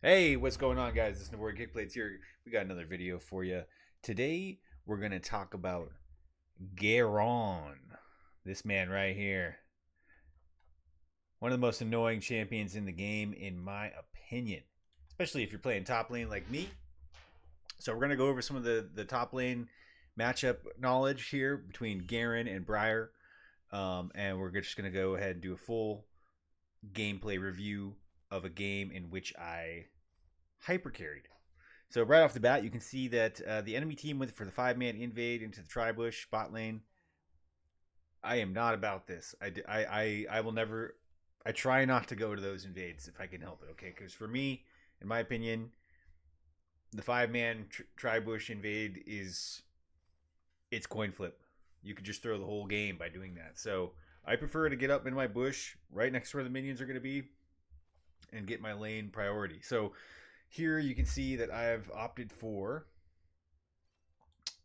Hey, what's going on, guys? This is Navori Kickplates here. We got another video for you. Today, we're going to talk about Garen. This man right here. One of the most annoying champions in the game, in my opinion. Especially if you're playing top lane like me. So we're going to go over some of the top lane matchup knowledge here between Garen and Briar. And we're just going to go ahead and do a full gameplay review of a game in which I hypercarried. So right off the bat, you can see that the enemy team went for the 5-man invade into the tri-bush bot lane. I am not about this. I will never. I try not to go to those invades if I can help it. Okay, because for me, in my opinion, the 5-man tri-bush invade is it's coin flip. You could just throw the whole game by doing that. So I prefer to get up in my bush right next to where the minions are going to be and get my lane priority. So here you can see that I've opted for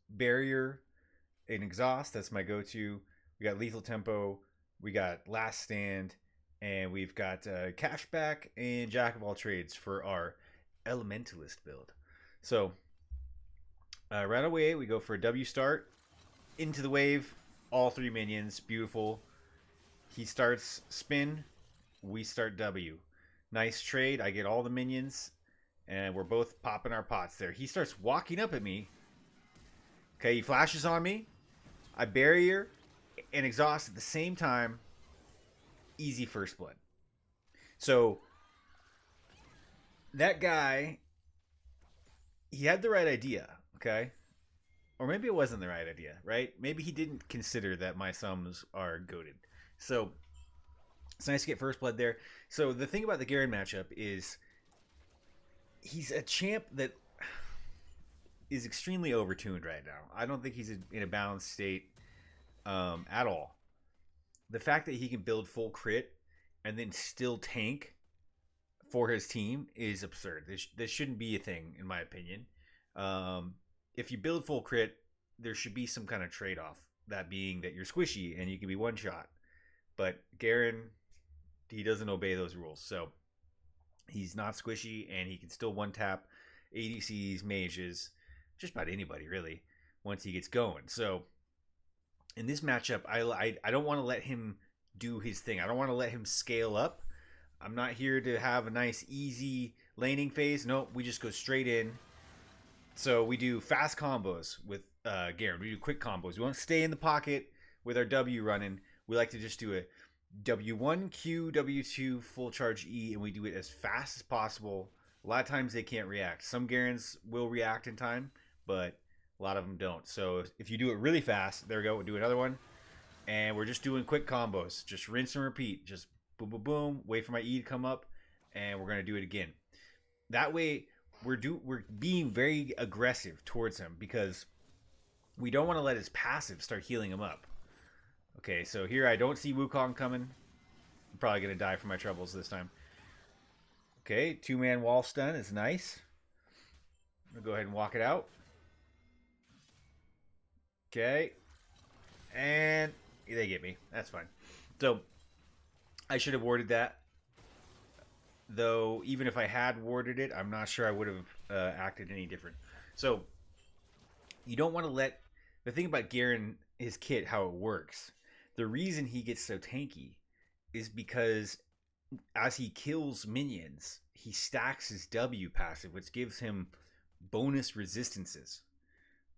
barrier and exhaust. That's my go-to. We got lethal tempo, we got last stand, and we've got cashback and jack of all trades for our elementalist build. So right away we go for a W start into the wave. All three minions, beautiful. He starts spin, we start W. Nice trade. I get all the minions, and we're both popping our pots there. He starts walking up at me. Okay, he flashes on me. I barrier and exhaust at the same time. Easy first blood. So that guy, he had the right idea, okay? Or maybe it wasn't the right idea, right? Maybe he didn't consider that my sums are goated. So it's nice to get first blood there. So the thing about the Garen matchup is he's a champ that is extremely overtuned right now. I don't think he's in a balanced state at all. The fact that he can build full crit and then still tank for his team is absurd. This shouldn't be a thing, in my opinion. If you build full crit, there should be some kind of trade off. That being that you're squishy and you can be one shot. But Garen, he doesn't obey those rules. So he's not squishy and he can still one tap ADCs, mages, just about anybody really once he gets going. So in this matchup, I don't want to let him do his thing. I don't want to let him scale up. I'm not here to have a nice easy laning phase. Nope, we just go straight in. So we do fast combos with Garen. We do quick combos. We won't stay in the pocket with our W running. We like to just do a W1 Q, W2 full charge E, and we do it as fast as possible. A lot of times they can't react. Some Garens will react in time, but a lot of them don't. So if you do it really fast, there we go. We'll do another one. And we're just doing quick combos. Just rinse and repeat. Just boom, boom, boom. Wait for my E to come up, and we're going to do it again. That way, we're being very aggressive towards him because we don't want to let his passive start healing him up. Okay, so here I don't see Wukong coming. I'm probably going to die for my troubles this time. Okay, 2-man wall stun is nice. I'm going to go ahead and walk it out. Okay. And they get me. That's fine. So, I should have warded that. Though, even if I had warded it, I'm not sure I would have acted any different. So, you don't want to let... The thing about Garen, his kit, how it works, the reason he gets so tanky is because as he kills minions, he stacks his W passive, which gives him bonus resistances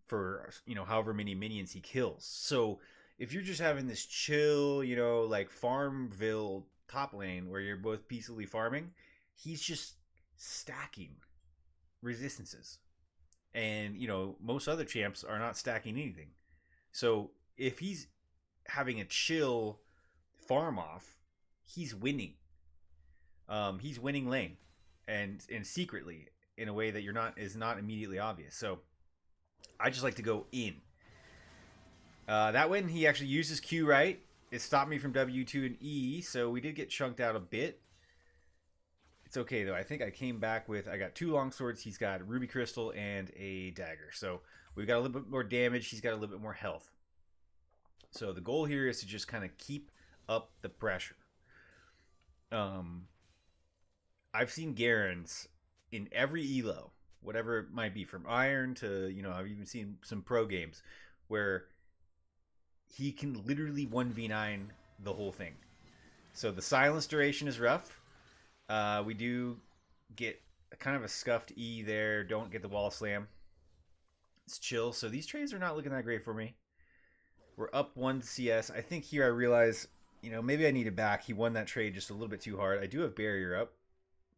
for, however many minions he kills. So if you're just having this chill, like Farmville top lane where you're both peacefully farming, he's just stacking resistances. And, most other champs are not stacking anything. So if he's having a chill farm off, he's winning. He's winning lane, and secretly in a way that is not immediately obvious. So I just like to go in. That one he actually used his Q right. It stopped me from W2 and E, so we did get chunked out a bit. It's okay though. I think I came back with I got 2 long swords. He's got ruby crystal and a dagger. So we've got a little bit more damage. He's got a little bit more health. So the goal here is to just kind of keep up the pressure. I've seen Garen's in every elo, whatever it might be, from Iron to, you know, I've even seen some pro games where he can literally 1v9 the whole thing. So the silence duration is rough. We do get kind of a scuffed E there. Don't get the wall slam. It's chill. So these trades are not looking that great for me. We're up 1 CS. I think here I realize, you know, maybe I need it back. He won that trade just a little bit too hard. I do have barrier up,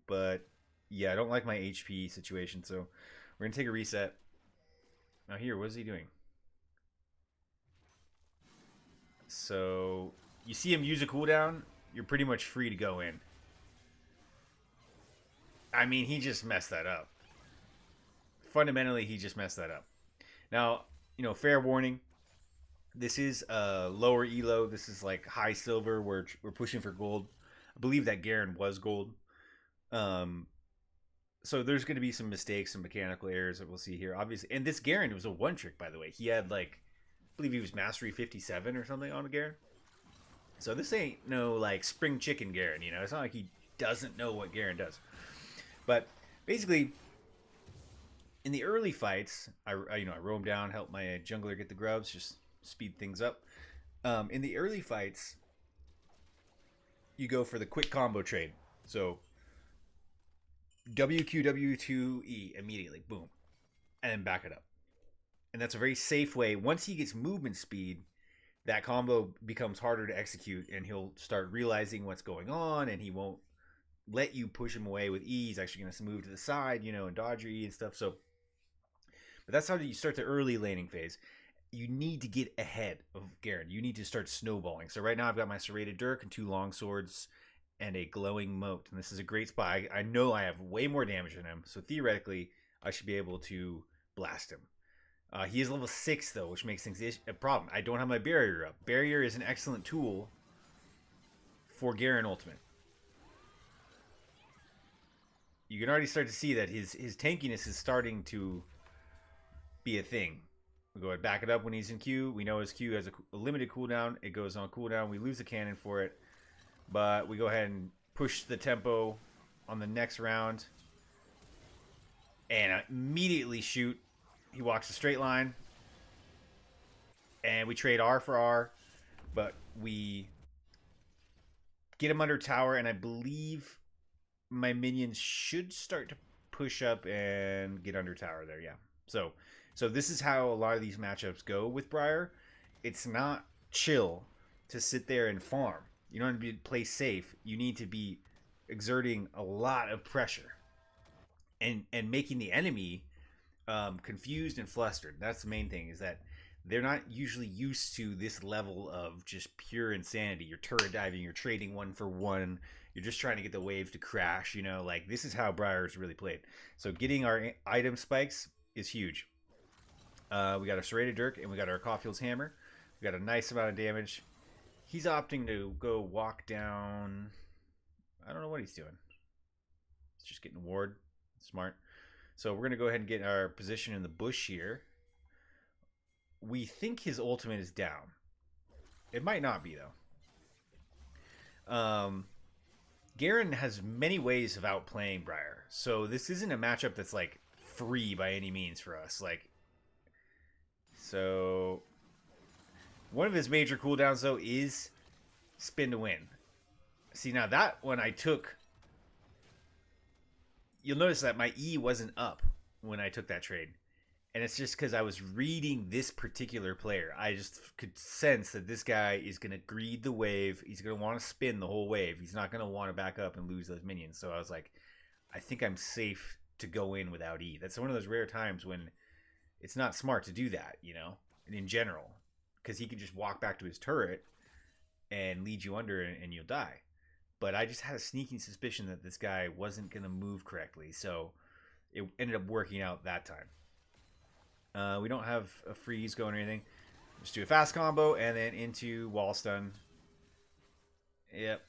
but yeah, I don't like my HP situation. So we're going to take a reset. Now here, what is he doing? So you see him use a cooldown, you're pretty much free to go in. I mean, he just messed that up. Fundamentally, he just messed that up. Now, you know, fair warning. This is a lower elo. This is like high silver. We're pushing for gold. I believe that Garen was gold. So there's going to be some mistakes, some mechanical errors that we'll see here. Obviously, and this Garen was a one trick, by the way. He had like, I believe he was mastery 57 or something on a Garen. So this ain't no like spring chicken Garen. You know, it's not like he doesn't know what Garen does. But basically, in the early fights, I roam down, help my jungler get the grubs, just speed things up. In the early fights, you go for the quick combo trade. So WQW2E immediately, boom, and then back it up. And that's a very safe way. Once he gets movement speed, that combo becomes harder to execute, and he'll start realizing what's going on, and he won't let you push him away with E. He's actually going to move to the side, you know, and dodge your E and stuff. So, but that's how you start the early laning phase. You need to get ahead of Garen. You need to start snowballing. So right now I've got my serrated dirk and 2 long swords and a glowing moat. And this is a great spot. I know I have way more damage than him. So theoretically, I should be able to blast him. He is level 6 though, which makes things a problem. I don't have my barrier up. Barrier is an excellent tool for Garen ultimate. You can already start to see that his tankiness is starting to be a thing. We go ahead, back it up when he's in Q. We know his Q has a limited cooldown. It goes on cooldown. We lose a cannon for it. But we go ahead and push the tempo on the next round. And immediately shoot. He walks a straight line. And we trade R for R. But we get him under tower. And I believe my minions should start to push up and get under tower there. Yeah. So this is how a lot of these matchups go with Briar. It's not chill to sit there and farm. You don't need to play safe. You need to be exerting a lot of pressure and making the enemy confused and flustered. That's the main thing, is that they're not usually used to this level of just pure insanity. You're turret diving, you're trading 1 for 1, you're just trying to get the wave to crash, you know, like this is how Briar is really played. So getting our item spikes is huge. We got our serrated dirk and we got our Caulfield's hammer. We got a nice amount of damage. He's opting to go walk down. I don't know what he's doing. He's just getting ward. Smart. So we're going to go ahead and get our position in the bush here. We think his ultimate is down. It might not be, though. Garen has many ways of outplaying Briar. So this isn't a matchup that's, like, free by any means for us. Like, so one of his major cooldowns, though, is spin to win. See, now that one I took... You'll notice that my E wasn't up when I took that trade. And it's just because I was reading this particular player. I just could sense that this guy is going to greed the wave. He's going to want to spin the whole wave. He's not going to want to back up and lose those minions. So I was like, I think I'm safe to go in without E. That's one of those rare times when it's not smart to do that, you know, and in general. Because he can just walk back to his turret and lead you under and you'll die. But I just had a sneaking suspicion that this guy wasn't going to move correctly. So it ended up working out that time. We don't have a freeze going or anything. Just do a fast combo and then into wall stun. Yep.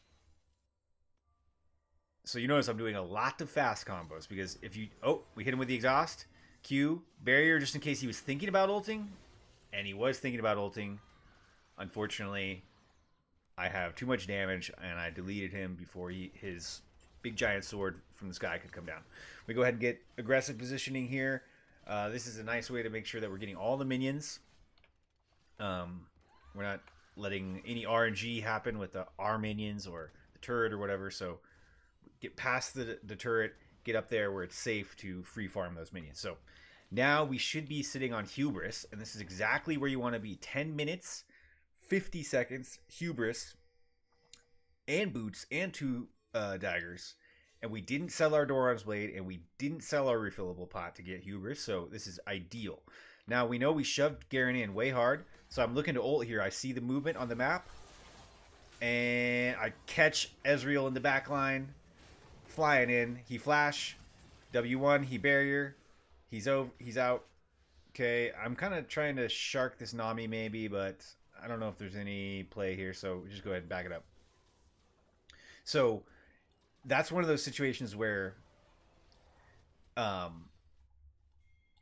So you notice I'm doing a lot of fast combos because if you... Oh, we hit him with the exhaust. Q, barrier just in case he was thinking about ulting. And he was thinking about ulting. Unfortunately, I have too much damage and I deleted him before his big giant sword from the sky could come down. We go ahead and get aggressive positioning here. This is a nice way to make sure that we're getting all the minions. We're not letting any RNG happen with the R minions or the turret or whatever. So get past the turret, get up there where it's safe to free farm those minions. So now we should be sitting on Hubris, and this is exactly where you want to be. 10 minutes, 50 seconds, Hubris, and boots, and 2 daggers. And we didn't sell our Doran's Blade, and we didn't sell our refillable pot to get Hubris, so this is ideal. Now, we know we shoved Garen in way hard, so I'm looking to ult here. I see the movement on the map, and I catch Ezreal in the back line, flying in. He flash, W1, he barrier, he's out. Okay, I'm kind of trying to shark this Nami maybe, but I don't know if there's any play here, so just go ahead and back it up. So that's one of those situations where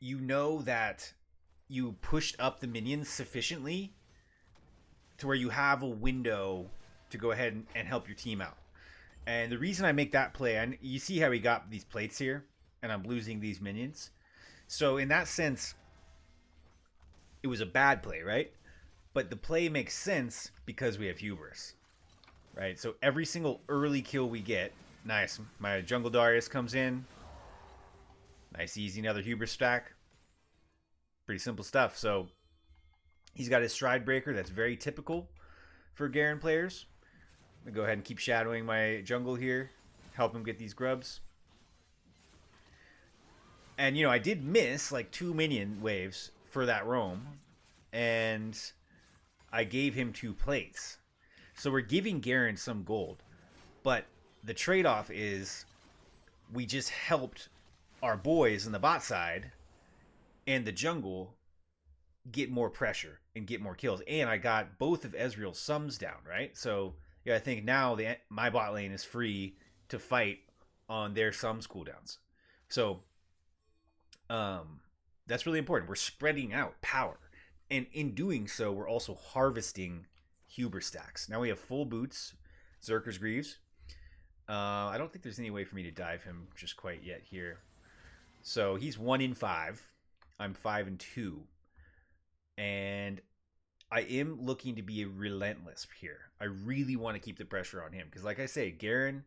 you know that you pushed up the minions sufficiently to where you have a window to go ahead and help your team out. And the reason I make that play, and you see how we got these plates here, and I'm losing these minions. So in that sense, it was a bad play, right? But the play makes sense because we have Hubris, right? So every single early kill we get, nice. My Jungle Darius comes in. Nice, easy, another Hubris stack. Pretty simple stuff. So he's got his Stride Breaker. That's very typical for Garen players. I'm going to go ahead and keep shadowing my jungle here. Help him get these grubs. And, you know, I did miss like 2 minion waves for that roam. And I gave him 2 plates. So we're giving Garen some gold. But the trade-off is we just helped our boys in the bot side and the jungle get more pressure and get more kills. And I got both of Ezreal's sums down, right? So yeah, I think now my bot lane is free to fight on their sums cooldowns. So that's really important. We're spreading out power. And in doing so, we're also harvesting Hubris stacks. Now we have full boots, Zerker's Greaves. I don't think there's any way for me to dive him just quite yet here. So he's 1 in 5. I'm 5 in 2. And I am looking to be relentless here. I really want to keep the pressure on him. Because like I say, Garen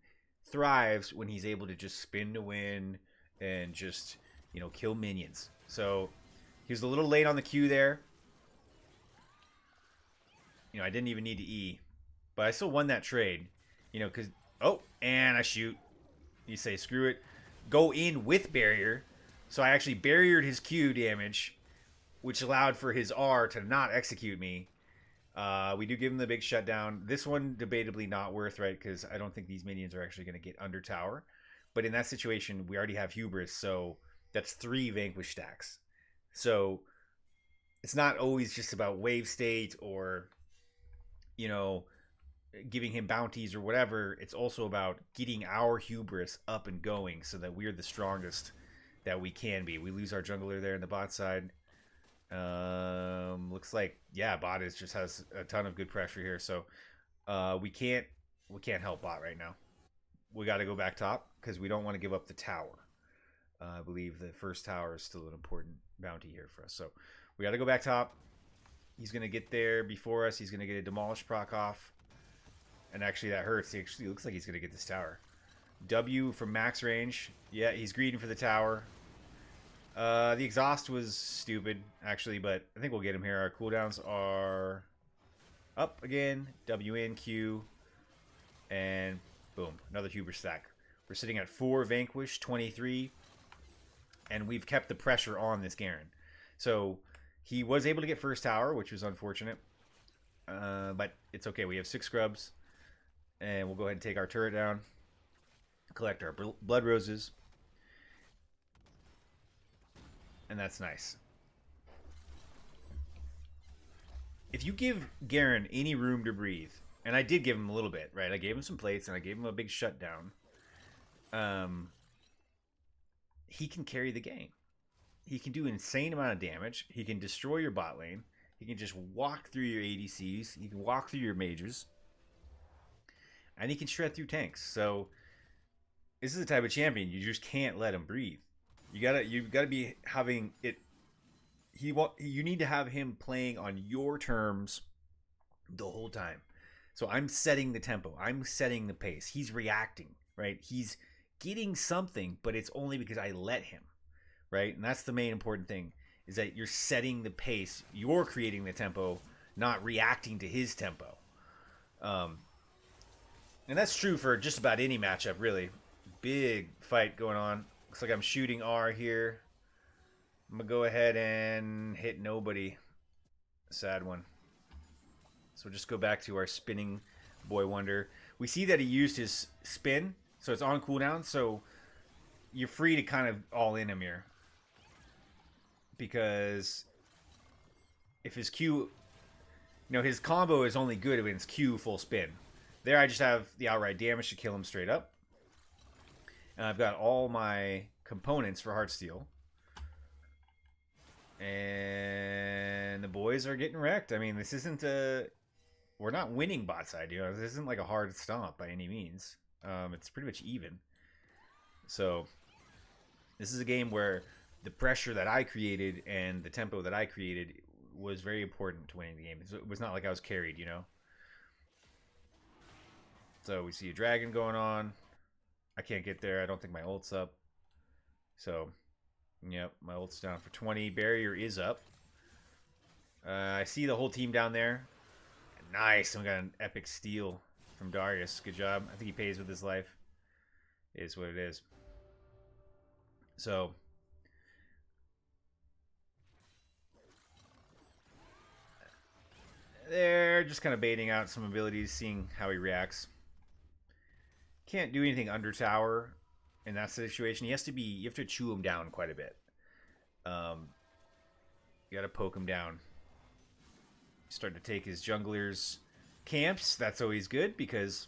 thrives when he's able to just spin to win and just, you know, kill minions. So he was a little late on the Q there. You know, I didn't even need to E. But I still won that trade. You know, because... Oh, and I shoot. You say, screw it. Go in with barrier. So I actually barriered his Q damage, which allowed for his R to not execute me. We do give him the big shutdown. This one, debatably not worth, right? Because I don't think these minions are actually going to get under tower. But in that situation, we already have Hubris, so that's 3 Vanquish stacks. So it's not always just about wave state or, you know, giving him bounties or whatever. It's also about getting our Hubris up and going so that we're the strongest that we can be. We lose our jungler there in the bot side. Looks like, yeah, bot just has a ton of good pressure here. So we can't help bot right now. We got to go back top because we don't want to give up the tower. I believe the first tower is still an important bounty here for us. So we got to go back top. He's going to get there before us. He's going to get a Demolish proc off. And actually that hurts. He actually looks like he's going to get this tower. W from max range. Yeah, he's greeding for the tower. The exhaust was stupid, actually, but I think we'll get him here. Our cooldowns are up again. W in, Q. And boom, another Hubris stack. We're sitting at 4 Vanquish, 23. And we've kept the pressure on this Garen. So he was able to get first tower, which was unfortunate. But it's okay. We have 6 scrubs. And we'll go ahead and take our turret down. Collect our blood roses. And that's nice. If you give Garen any room to breathe, and I did give him a little bit, right? I gave him some plates and I gave him a big shutdown. He can carry the game. He can do an insane amount of damage. He can destroy your bot lane. He can just walk through your ADCs. He can walk through your mages. And he can shred through tanks. So this is the type of champion you just can't let him breathe. You gotta be having it. You need to have him playing on your terms the whole time. So I'm setting the tempo. I'm setting the pace. He's reacting, right? He's getting something, but it's only because I let him, right? And that's the main important thing, is that you're setting the pace. You're creating the tempo, not reacting to his tempo. Um, and that's true for just about any matchup, really. Big fight going on. Looks like I'm shooting R here. I'm going to go ahead and hit nobody. Sad one. So we'll just go back to our spinning Boy Wonder. We see that he used his spin, so it's on cooldown. So you're free to kind of all in him here. Because if his Q... his combo is only good when it's Q full spin. There I just have the outright damage to kill him straight up. And I've got all my components for Heartsteel. And the boys are getting wrecked. I mean, this isn't a... We're not winning bot side, This isn't like a hard stomp by any means. It's pretty much even. So, this is a game where the pressure that I created and the tempo that I created was very important to winning the game. It was not like I was carried, So, we see a dragon going on. I can't get there. I don't think my ult's up. So, yep, my ult's down for 20. Barrier is up. I see the whole team down there. Nice. We got an epic steal from Darius. Good job. I think he pays with his life. It is what it is. So, they're just kind of baiting out some abilities, seeing how he reacts. Can't do anything under tower in that situation. You have to chew him down quite a bit. You got to poke him down. Start to take his jungler's camps. That's always good because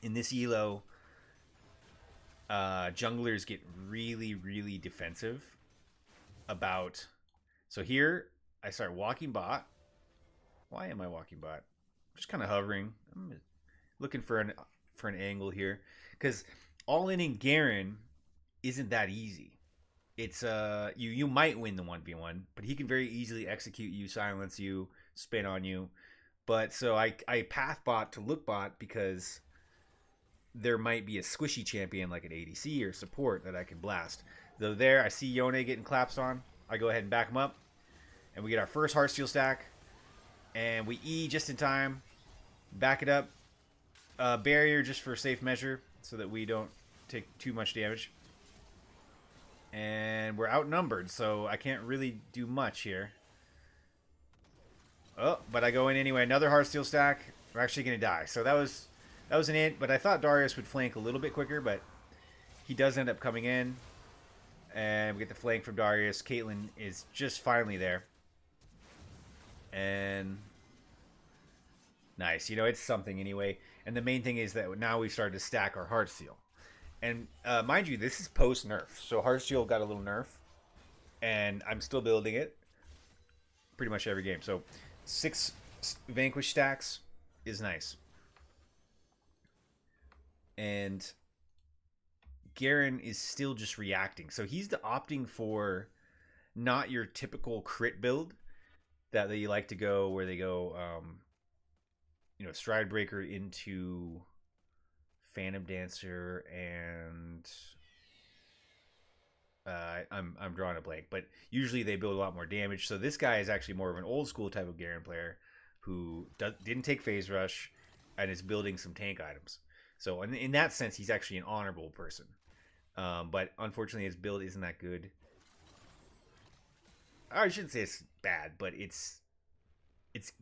in this elo, junglers get really, really defensive about. So here I start walking bot. Why am I walking bot? I'm just kind of hovering. I'm looking for an angle here because all in Garen isn't that easy. It's you might win the 1v1, but he can very easily execute you, silence you, spin on you. But so I path bot to look bot because there might be a squishy champion like an ADC or support that I can blast. Though there I see Yone getting claps on. I go ahead and back him up, and we get our first Heartsteel stack, and we E just in time, back it up, barrier just for safe measure so that we don't take too much damage. And we're outnumbered, so I can't really do much here. Oh, but I go in anyway. Another Heartsteel stack. We're actually going to die. So that was an int, but I thought Darius would flank a little bit quicker, but he does end up coming in. And we get the flank from Darius. Caitlyn is just finally there. And nice. It's something anyway. And the main thing is that now we've started to stack our Heartsteel. And mind you, this is post-nerf. So Heartsteel got a little nerf. And I'm still building it pretty much every game. So 6 Vanquish stacks is nice. And Garen is still just reacting. So he's opting for not your typical crit build that you like to go, where they go, Stride Breaker into Phantom Dancer and I'm drawing a blank, but usually they build a lot more damage. So this guy is actually more of an old school type of Garen player who didn't take Phase Rush and is building some tank items. So in that sense, he's actually an honorable person. But unfortunately, his build isn't that good. I shouldn't say it's bad, but it's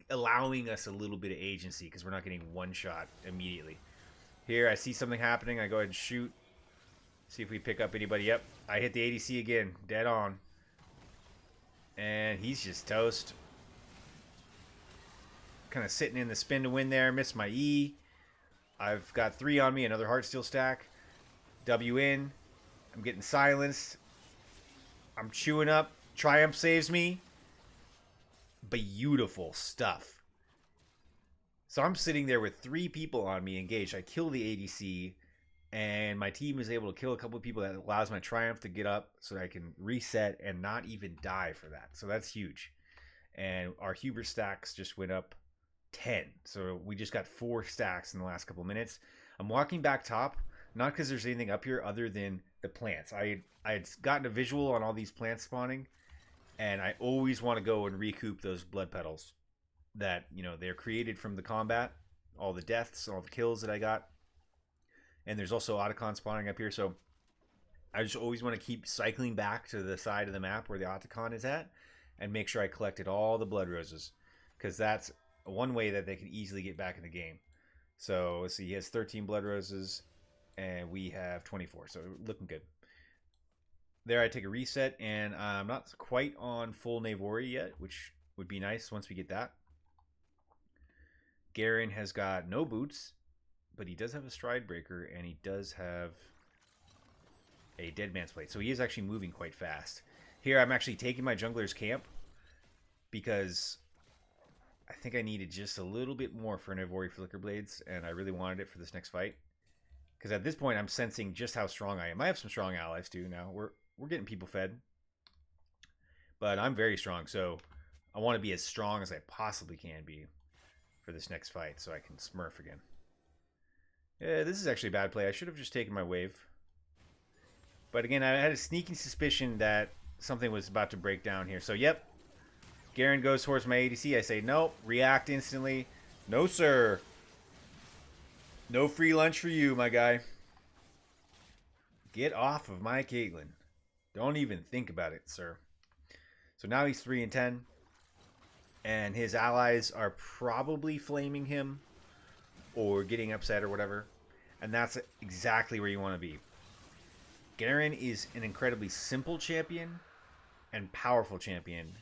allowing us a little bit of agency because we're not getting one shot immediately. Here, I see something happening. I go ahead and shoot. See if we pick up anybody. Yep, I hit the ADC again. Dead on. And he's just toast. Kind of sitting in the spin to win there. Missed my E. I've got 3 on me. Another Heartsteel stack. W in. I'm getting silenced. I'm chewing up. Triumph saves me. Beautiful stuff. So I'm sitting there with 3 people on me engaged. I kill the ADC. and my team is able to kill a couple of people. That allows my triumph to get up so that I can reset and not even die for that. So that's huge. And our hubris stacks just went up 10. So we just got 4 stacks in the last couple of minutes. I'm walking back top, not because there's anything up here other than the plants. I had gotten a visual on all these plants spawning, and I always want to go and recoup those blood petals that, you know, they're created from the combat, all the deaths, all the kills that I got. And there's also Otacon spawning up here, so I just always want to keep cycling back to the side of the map where the Otacon is at and make sure I collected all the blood roses, because that's one way that they can easily get back in the game. So let's see, he has 13 blood roses and we have 24, so looking good. There I take a reset, and I'm not quite on full Navori yet, which would be nice once we get that. Garen has got no boots, but he does have a stride breaker, and he does have a dead man's plate, so he is actually moving quite fast. Here I'm actually taking my jungler's camp because I think I needed just a little bit more for Navori Flicker Blades, and I really wanted it for this next fight. Because at this point I'm sensing just how strong I am. I have some strong allies too now. We're getting people fed. But I'm very strong, so I want to be as strong as I possibly can be for this next fight so I can smurf again. Yeah, this is actually a bad play. I should have just taken my wave. But again, I had a sneaking suspicion that something was about to break down here. So, yep. Garen goes towards my ADC. I say, nope. React instantly. No, sir. No free lunch for you, my guy. Get off of my Caitlyn. Don't even think about it, sir. So now he's 3 and 10. And his allies are probably flaming him or getting upset or whatever. And that's exactly where you want to be. Garen is an incredibly simple champion and powerful champion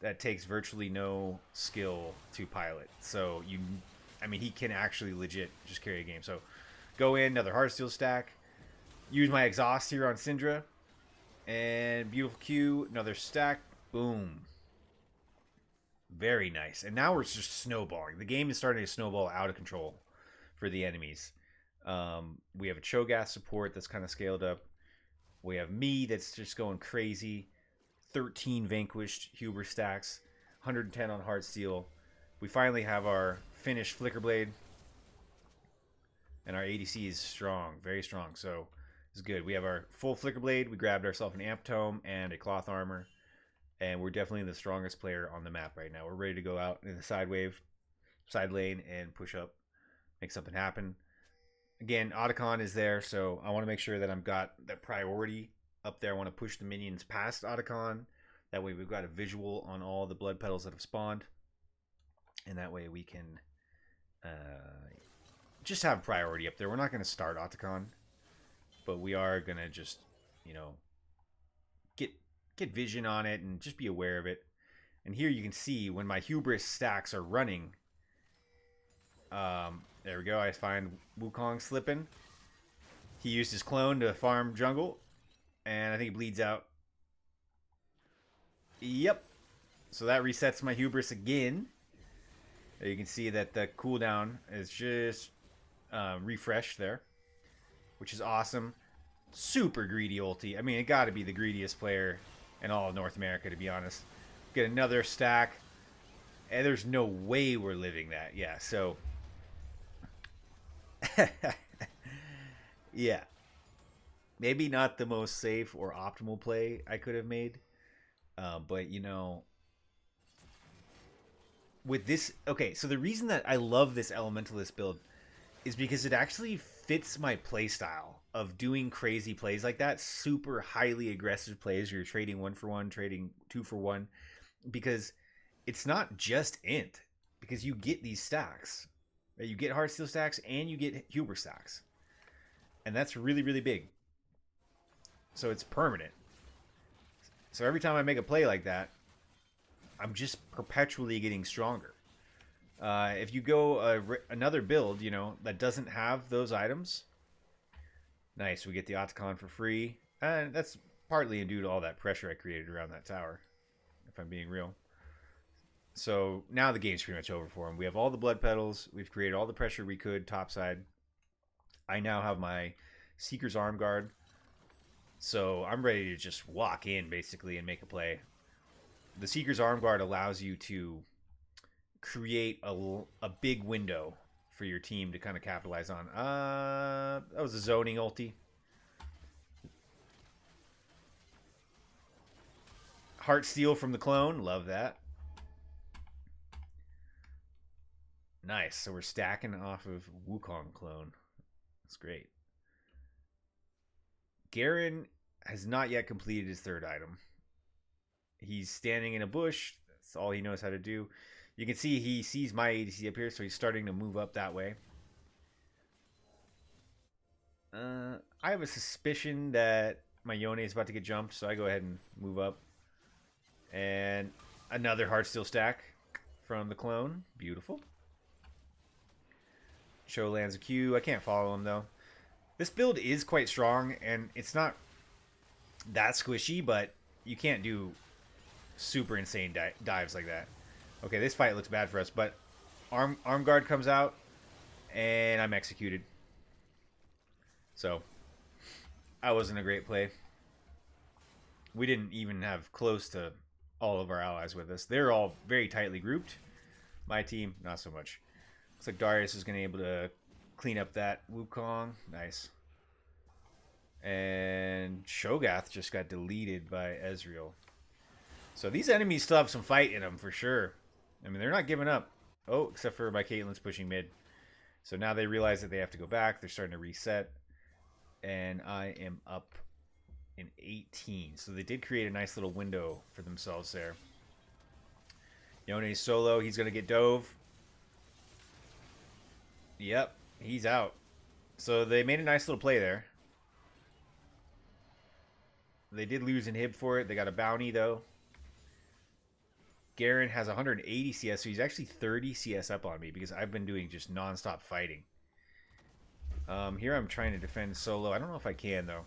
that takes virtually no skill to pilot. So I mean, he can actually legit just carry a game. So go in, another Heartsteel stack. Use my exhaust here on Syndra. And beautiful Q, another stack. Boom. Very nice. And now we're just snowballing. The game is starting to snowball out of control for the enemies. We have a Cho'Gath support that's kind of scaled up. We have me that's just going crazy. 13 vanquished Huber stacks. 110 on Heartsteel. We finally have our finished Flicker Blade. And our ADC is strong. Very strong. So it's good. We have our full Flicker Blade. We grabbed ourselves an Amp Tome and a Cloth Armor. And we're definitely the strongest player on the map right now. We're ready to go out in the side lane, and push up. Make something happen. Again, Otacon is there, so I want to make sure that I've got that priority up there. I want to push the minions past Otacon. That way we've got a visual on all the blood petals that have spawned. And that way we can just have priority up there. We're not going to start Otacon, but we are going to just, you know, get vision on it and just be aware of it. And here you can see when my hubris stacks are running. There we go. I find Wukong slipping. He used his clone to farm jungle, and I think he bleeds out. Yep. So that resets my hubris again. You can see that the cooldown is just refreshed there, which is awesome. Super greedy ulti. I mean, it got to be the greediest player in all of North America, to be honest. Get another stack, and there's no way we're living that. Yeah, so yeah, maybe not the most safe or optimal play I could have made, but you know, with this, okay, so the reason that I love this Elementalist build is because it actually fits my play style of doing crazy plays like that, super highly aggressive plays where you're trading 1-for-1, trading 2-for-1, because it's not just int, because you get these stacks. You get Heartsteel stacks and you get Huber stacks. And that's really, really big. So it's permanent. So every time I make a play like that, I'm just perpetually getting stronger. If you go another build, you know, that doesn't have those items, nice, we get the Otacon for free. And that's partly due to all that pressure I created around that tower, if I'm being real. So now the game's pretty much over for him. We have all the blood petals. We've created all the pressure we could topside. I now have my Seeker's Arm Guard. So I'm ready to just walk in, basically, and make a play. The Seeker's Arm Guard allows you to create a big window for your team to kind of capitalize on. That was a zoning ulti. Heartsteel from the clone. Love that. Nice. So we're stacking off of Wukong clone. That's great. Garen has not yet completed his third item. He's standing in a bush. That's all he knows how to do. You can see he sees my ADC up here, so he's starting to move up that way. I have a suspicion that my Yone is about to get jumped, so I go ahead and move up. And another Heartsteel stack from the clone. Beautiful. Cho lands a Q. I can't follow him, though. This build is quite strong, and it's not that squishy, but you can't do super insane dives like that. Okay, this fight looks bad for us, but arm guard comes out, and I'm executed. So, that wasn't a great play. We didn't even have close to all of our allies with us. They're all very tightly grouped. My team, not so much. Looks like Darius is going to be able to clean up that Wukong. Nice. And Shogath just got deleted by Ezreal. So these enemies still have some fight in them for sure. I mean, they're not giving up. Oh, except for my Caitlyn's pushing mid. So now they realize that they have to go back. They're starting to reset. And I am up in 18. So they did create a nice little window for themselves there. Yone's solo. He's going to get dove. Yep, he's out. So they made a nice little play there. They did lose inhib for it. They got a bounty, though. Garen has 180 CS, so he's actually 30 CS up on me because I've been doing just non-stop fighting. Here I'm trying to defend solo. I don't know if I can, though.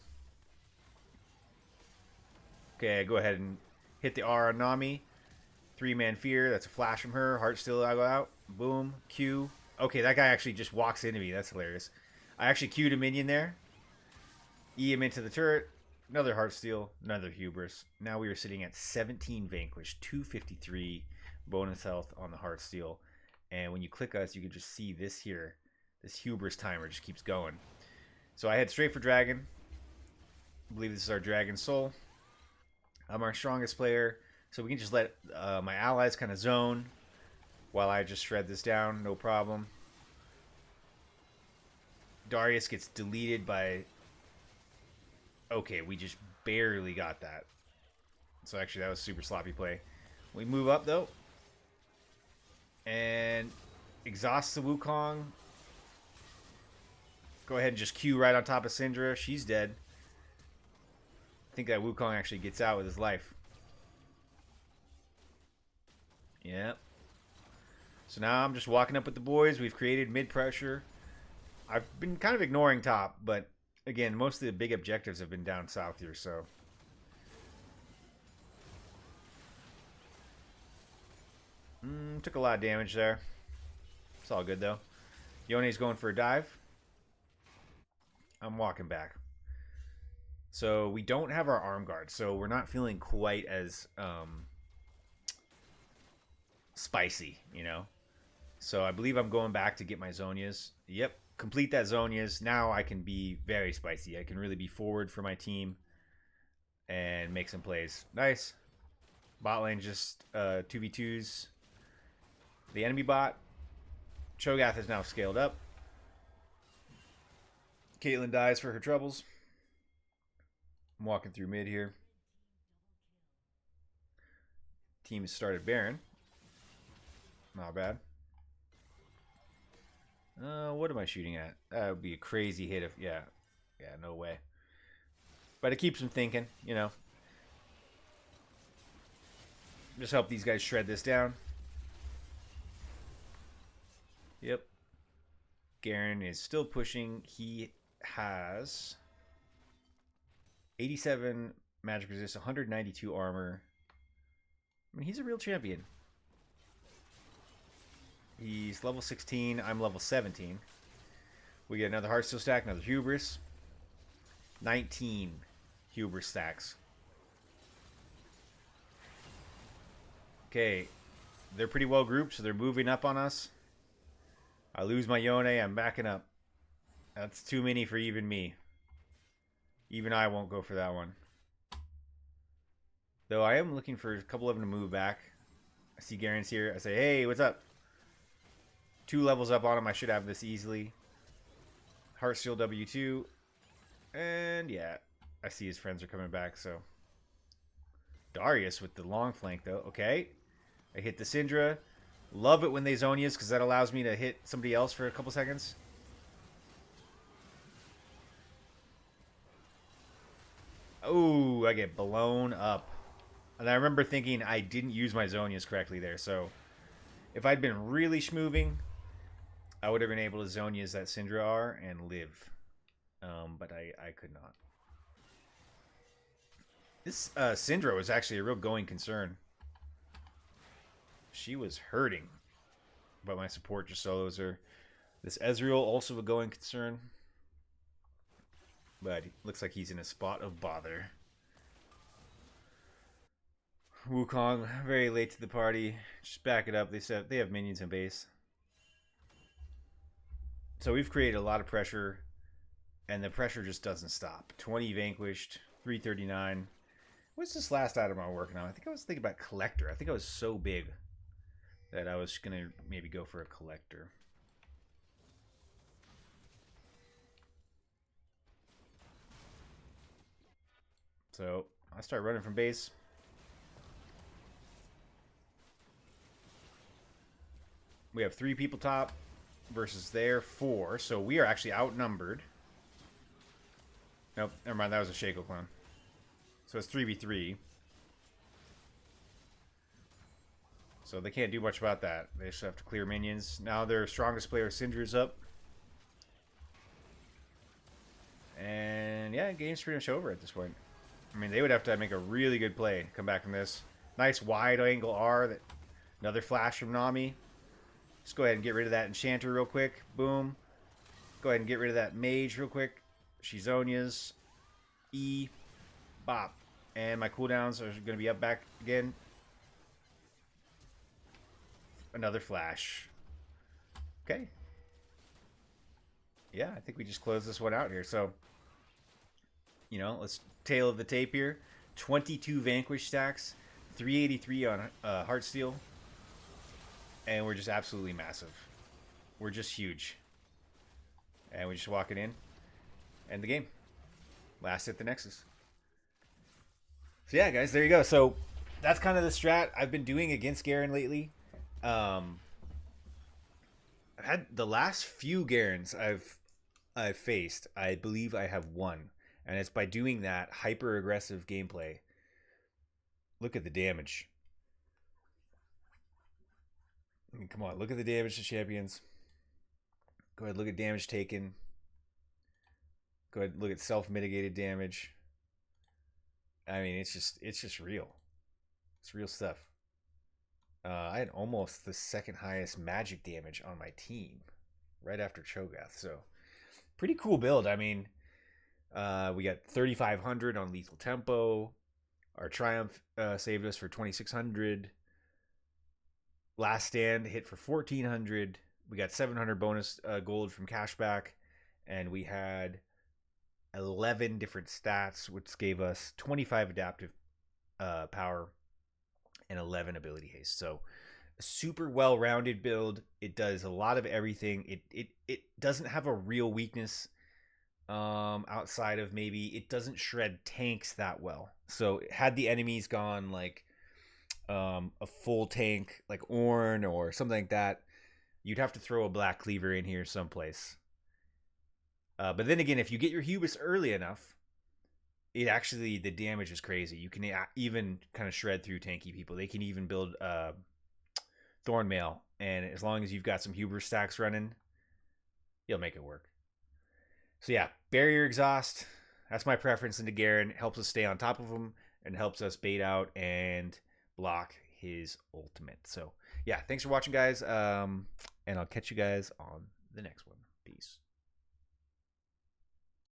Okay, go ahead and hit the R on Nami. 3-man fear. That's a flash from her. Heartsteel, I go out. Boom. Q. Okay, that guy actually just walks into me. That's hilarious. I actually queued a minion there. E him into the turret. Another Heartsteel. Another Hubris. Now we are sitting at 17 Vanquish. 253 bonus health on the Heartsteel. And when you click us, you can just see this here. This Hubris timer just keeps going. So I head straight for Dragon. I believe this is our Dragon Soul. I'm our strongest player. So we can just let my allies kind of zone while I just shred this down. No problem. Darius gets deleted by... Okay, we just barely got that. So actually that was a super sloppy play. We move up though. And exhaust the Wukong. Go ahead and just Q right on top of Syndra. She's dead. I think that Wukong actually gets out with his life. Yep. So now I'm just walking up with the boys. We've created mid pressure. I've been kind of ignoring top, but again, most of the big objectives have been down south here, so. Took a lot of damage there. It's all good, though. Yone's going for a dive. I'm walking back. So we don't have our arm guard, so we're not feeling quite as spicy, you know? So I believe I'm going back to get my Zonias. Yep, complete that Zonias. Now I can be very spicy. I can really be forward for my team and make some plays. Nice. Bot lane just 2v2s. The enemy bot. Cho'Gath is now scaled up. Caitlyn dies for her troubles. I'm walking through mid here. Team has started Baron. Not bad. What am I shooting at? That would be a crazy hit if... Yeah, no way. But it keeps them thinking, you know. Just help these guys shred this down. Yep. Garen is still pushing. He has 87 magic resist, 192 armor. I mean, he's a real champion. He's level 16. I'm level 17. We get another Heartsteel stack, another Hubris. 19 hubris stacks. Okay, they're pretty well grouped, so they're moving up on us. I lose my Yone, I'm backing up. That's too many for even me. Even I won't go for that one. Though I am looking for a couple of them to move back. I see Garen's here. I say, hey, what's up? 2 levels up on him. I should have this easily. Heartsteel W2. And yeah, I see his friends are coming back, so. Darius with the long flank, though. Okay. I hit the Syndra. Love it when they Zonias, because that allows me to hit somebody else for a couple seconds. Oh, I get blown up. And I remember thinking I didn't use my Zonias correctly there, so if I'd been really schmoving, I would have been able to Zonias that Syndra R and live. But I could not. This Syndra was actually a real going concern. She was hurting. But my support just solos her. This Ezreal also a going concern. But looks like he's in a spot of bother. Wukong, very late to the party. Just back it up. They said they have minions in base. So we've created a lot of pressure. And the pressure just doesn't stop. 20 vanquished. 339. What's this last item I'm working on? I think I was thinking about Collector. I think I was so big that I was going to maybe go for a Collector. So I start running from base. We have 3 people top versus their 4. So we are actually outnumbered. Nope, never mind. That was a Shaco clone. So it's 3v3. So they can't do much about that. They just have to clear minions. Now their strongest player, Syndra's up. And yeah, game's pretty much over at this point. I mean, they would have to make a really good play to come back from this. Nice wide angle R. Another flash from Nami. Just go ahead and get rid of that Enchanter real quick. Boom. Go ahead and get rid of that Mage real quick. Shizonia's. E. Bop. And my cooldowns are going to be up back again. Another flash. Okay. Yeah, I think we just closed this one out here. So, you know, let's tail of the tape here. 22 Vanquish stacks. 383 on Heartsteel. And we're just absolutely massive. We're just huge. And we just walk it in. End the game. Last hit the Nexus. So yeah, guys, there you go. So that's kind of the strat I've been doing against Garen lately. I've had the last few Garens I've faced. I believe I have won, and it's by doing that hyper aggressive gameplay. Look at the damage. I mean, come on, look at the damage to champions. Go ahead, look at damage taken. Go ahead, look at self-mitigated damage. I mean, it's just real. It's real stuff. I had almost the second highest magic damage on my team, right after Cho'Gath. So, pretty cool build. I mean, we got 3,500 on lethal tempo. Our Triumph saved us for 2,600. Last Stand hit for 1,400. We got 700 bonus gold from cashback, and we had 11 different stats, which gave us 25 adaptive power and 11 ability haste. So a super well-rounded build. It does a lot of everything. It doesn't have a real weakness outside of maybe it doesn't shred tanks that well. So had the enemies gone like a full tank like Ornn or something like that, you'd have to throw a Black Cleaver in here someplace. But then again, if you get your Hubris early enough, it actually, the damage is crazy. You can even kind of shred through tanky people. They can even build Thornmail, and as long as you've got some Hubris stacks running, you'll make it work. So yeah, Barrier Exhaust, that's my preference into Garen. It helps us stay on top of him and helps us bait out and block his ultimate. So yeah, thanks for watching, guys, and I'll catch you guys on the next one. Peace.